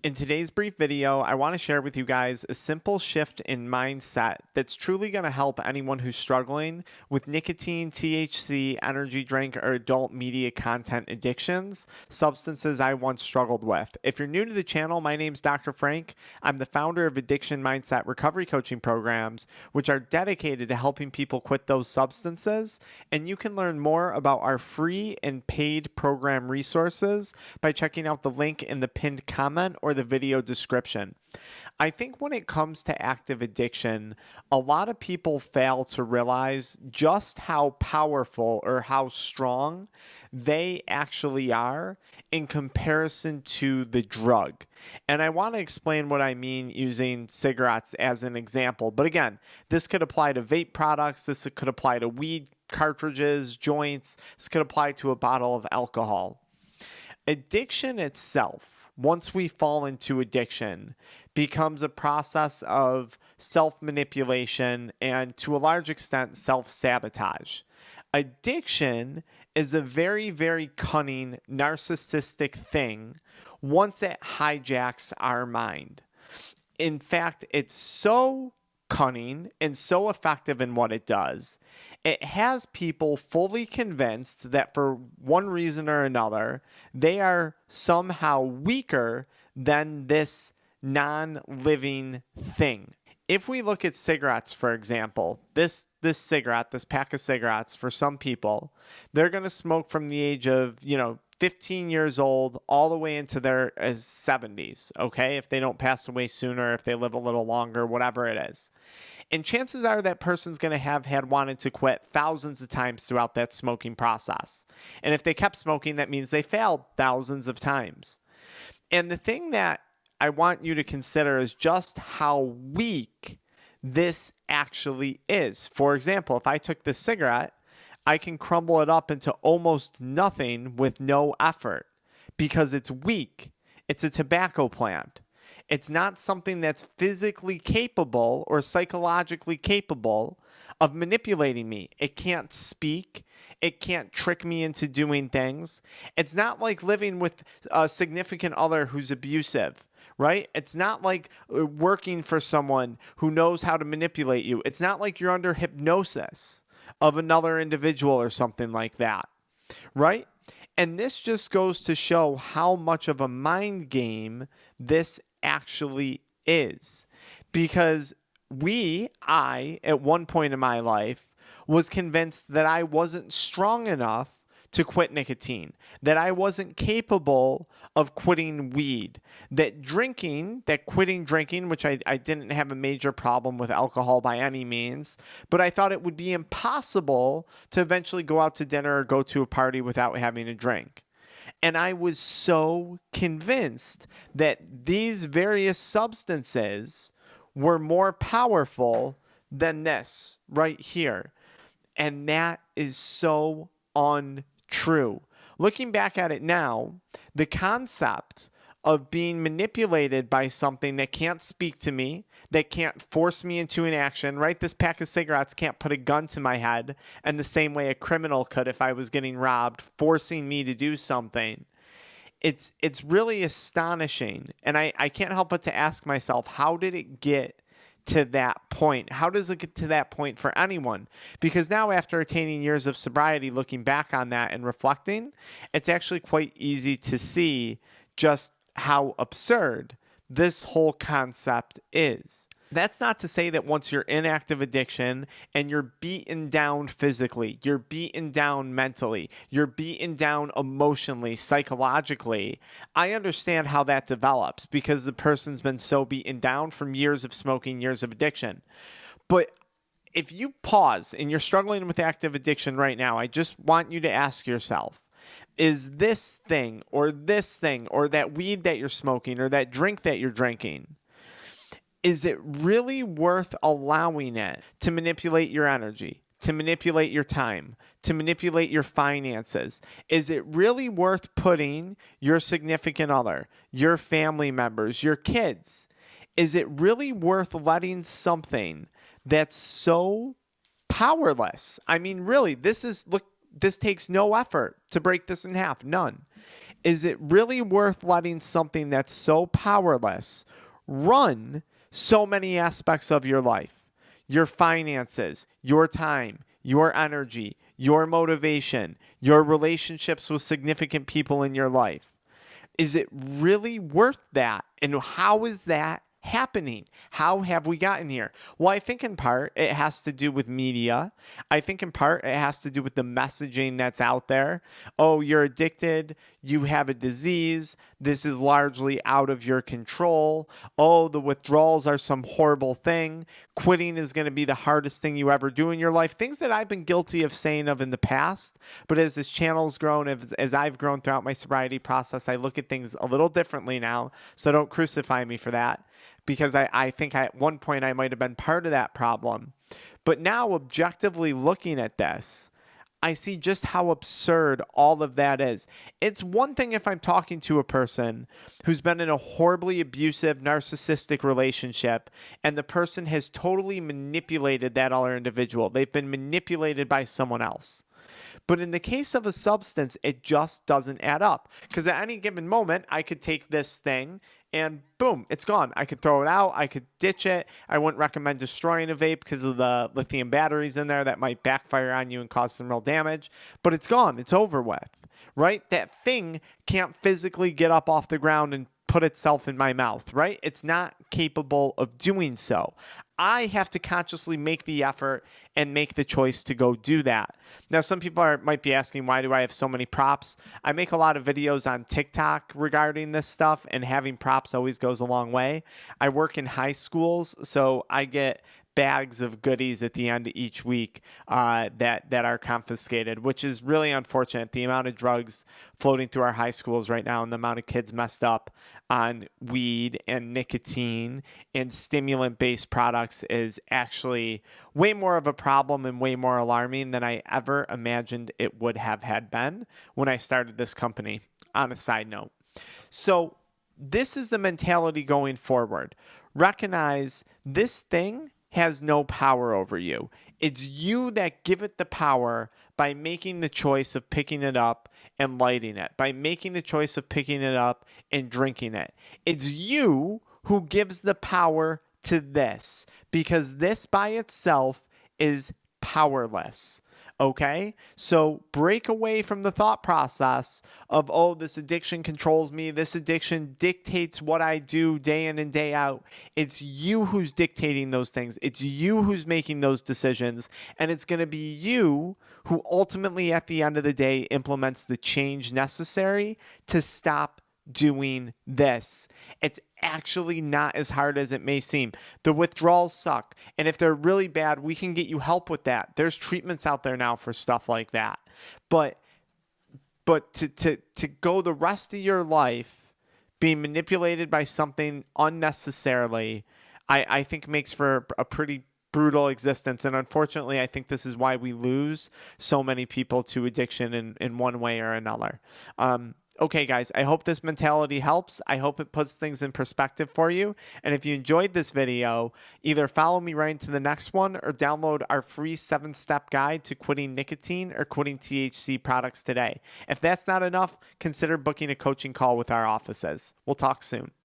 In today's brief video, I want to share with you guys a simple shift in mindset that's truly going to help anyone who's struggling with nicotine, THC, energy drink, or adult media content addictions, substances I once struggled with. If you're new to the channel, my name's Dr. Frank. I'm the founder of Addiction Mindset recovery coaching programs, which are dedicated to helping people quit those substances. And you can learn more about our free and paid program resources by checking out the link in the pinned comment or the video description. I think when it comes to active addiction, a lot of people fail to realize just how powerful or how strong they actually are in comparison to the drug. And I want to explain what I mean using cigarettes as an example. But again, this could apply to vape products, this could apply to weed cartridges, joints, this could apply to a bottle of alcohol. Addiction itself, once we fall into addiction, becomes a process of self-manipulation and, to a large extent, self-sabotage. Addiction is a very, very cunning, narcissistic thing once it hijacks our mind. In fact, it's so cunning and so effective in what it does. It has people fully convinced that for one reason or another, they are somehow weaker than this non-living thing. If we look at cigarettes, for example, this pack of cigarettes, for some people, they're going to smoke from the age of, 15 years old all the way into their 70s, okay? If they don't pass away sooner, if they live a little longer, whatever it is. And chances are that person's going to have had wanted to quit thousands of times throughout that smoking process. And if they kept smoking, that means they failed thousands of times. And the thing that I want you to consider is just how weak this actually is. For example, if I took this cigarette, I can crumble it up into almost nothing with no effort because it's weak. It's a tobacco plant. It's not something that's physically capable or psychologically capable of manipulating me. It can't speak. It can't trick me into doing things. It's not like living with a significant other who's abusive, right? It's not like working for someone who knows how to manipulate you. It's not like you're under hypnosis of another individual or something like that, right? And this just goes to show how much of a mind game this actually is. Because I, at one point in my life, was convinced that I wasn't strong enough to quit nicotine, that I wasn't capable of quitting weed, that quitting drinking, which I didn't have a major problem with alcohol by any means, but I thought it would be impossible to eventually go out to dinner or go to a party without having a drink. And I was so convinced that these various substances were more powerful than this right here. And that is so untrue. Looking back at it now, the concept of being manipulated by something that can't speak to me, that can't force me into an action, right? This pack of cigarettes can't put a gun to my head in the same way a criminal could if I was getting robbed, forcing me to do something. It's really astonishing. And I can't help but to ask myself, how did it get to that point? How does it get to that point for anyone? Because now, after attaining years of sobriety, looking back on that and reflecting, it's actually quite easy to see just how absurd this whole concept is. That's not to say that once you're in active addiction and you're beaten down physically, you're beaten down mentally, you're beaten down emotionally, psychologically. I understand how that develops because the person's been so beaten down from years of smoking, years of addiction. But if you pause and you're struggling with active addiction right now, I just want you to ask yourself, is this thing or that weed that you're smoking or that drink that you're drinking, is it really worth allowing it to manipulate your energy, to manipulate your time, to manipulate your finances? Is it really worth putting your significant other, your family members, your kids? Is it really worth letting something that's so powerless? I mean, really, this takes no effort to break this in half, none. Is it really worth letting something that's so powerless run so many aspects of your life? Your finances, your time, your energy, your motivation, your relationships with significant people in your life. Is it really worth that? And how is that happening? How have we gotten here? Well, I think in part it has to do with media. I think in part it has to do with the messaging that's out there. Oh, you're addicted. You have a disease. This is largely out of your control. Oh, the withdrawals are some horrible thing. Quitting is going to be the hardest thing you ever do in your life. Things that I've been guilty of saying of in the past. But as this channel's grown, as I've grown throughout my sobriety process, I look at things a little differently now. So don't crucify me for that, because I think at one point I might have been part of that problem. But now, objectively looking at this, I see just how absurd all of that is. It's one thing if I'm talking to a person who's been in a horribly abusive, narcissistic relationship, and the person has totally manipulated that other individual. They've been manipulated by someone else. But in the case of a substance, it just doesn't add up. Because at any given moment, I could take this thing and boom, it's gone. I could throw it out. I could ditch it. I wouldn't recommend destroying a vape because of the lithium batteries in there that might backfire on you and cause some real damage. But it's gone. It's over with, right? That thing can't physically get up off the ground and put itself in my mouth, right? It's not capable of doing so. I have to consciously make the effort and make the choice to go do that. Now, some people might be asking, why do I have so many props? I make a lot of videos on TikTok regarding this stuff, and having props always goes a long way. I work in high schools, so I get bags of goodies at the end of each week that are confiscated, which is really unfortunate. The amount of drugs floating through our high schools right now and the amount of kids messed up on weed and nicotine and stimulant-based products is actually way more of a problem and way more alarming than I ever imagined it would have had been when I started this company, on a side note. So this is the mentality going forward. Recognize this thing has no power over you. It's you that give it the power by making the choice of picking it up and lighting it, by making the choice of picking it up and drinking it. It's you who gives the power to this, because this by itself is powerless. Okay, so break away from the thought process of, oh, this addiction controls me. This addiction dictates what I do day in and day out. It's you who's dictating those things. It's you who's making those decisions. And it's going to be you who ultimately, at the end of the day, implements the change necessary to stop doing this. It's actually not as hard as it may seem. The withdrawals suck. And if they're really bad, we can get you help with that. There's treatments out there now for stuff like that. But to go the rest of your life being manipulated by something unnecessarily, I think makes for a pretty brutal existence. And unfortunately, I think this is why we lose so many people to addiction in one way or another. Okay, guys, I hope this mentality helps. I hope it puts things in perspective for you. And if you enjoyed this video, either follow me right into the next one or download our free 7-step guide to quitting nicotine or quitting THC products today. If that's not enough, consider booking a coaching call with our offices. We'll talk soon.